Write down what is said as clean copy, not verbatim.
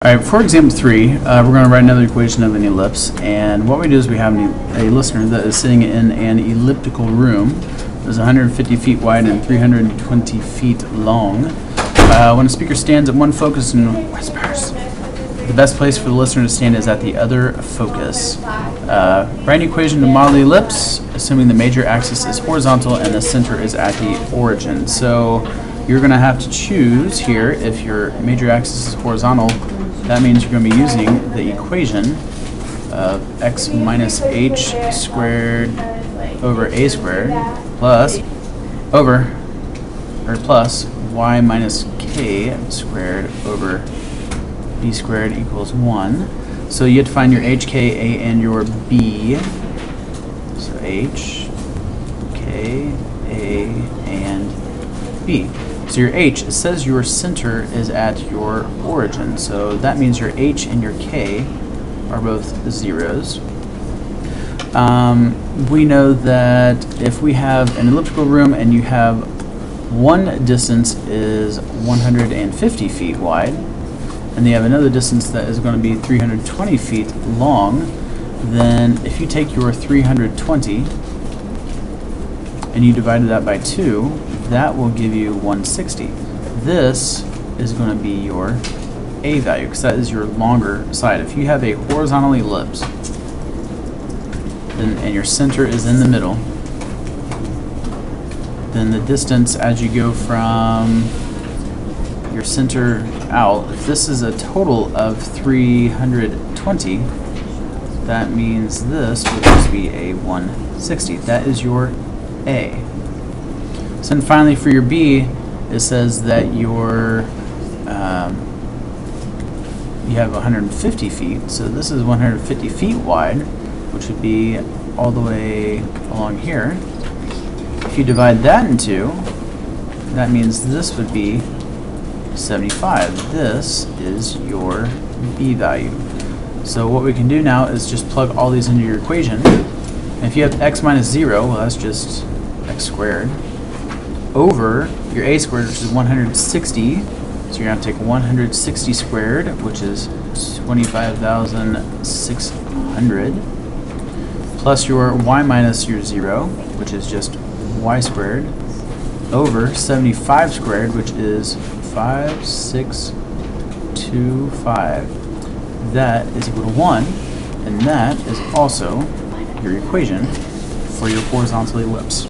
Alright, for example 3, we're going to write another equation of an ellipse, and what we do is we have a listener that is sitting in an elliptical room that is 150 feet wide and 320 feet long. When a speaker stands at one focus and whispers, the best place for the listener to stand is at the other focus. Write an equation to model the ellipse, assuming the major axis is horizontal and the center is at the origin. So you're going to have to choose here. If your major axis is horizontal, that means you're going to be using the equation of x minus h squared over a squared plus y minus k squared over b squared equals 1. So you have to find your h, k, a, and your b. So h, k, a, and b. So your h, it says your center is at your origin. So that means your h and your k are both zeros. We know that if we have an elliptical room and you have one distance is 150 feet wide, and you have another distance that is going to be 320 feet long, then if you take your 320 and you divide that by 2, that will give you 160. This is going to be your a value, because that is your longer side. If you have a horizontal ellipse and your center is in the middle, then the distance as you go from your center out, if this is a total of 320, that means this would just be a 160. That is your A. So then finally for your B, it says that your you have 150 feet, so this is 150 feet wide, which would be all the way along here. If you divide that in 2, that means this would be 75. This is your B value. So what we can do now is just plug all these into your equation. And if you have x minus 0, well, that's just x squared, over your a squared, which is 160. So you're going to take 160 squared, which is 25,600, plus your y minus your 0, which is just y squared, over 75 squared, which is 5625. That is equal to 1, and that is also your equation for your horizontal ellipse.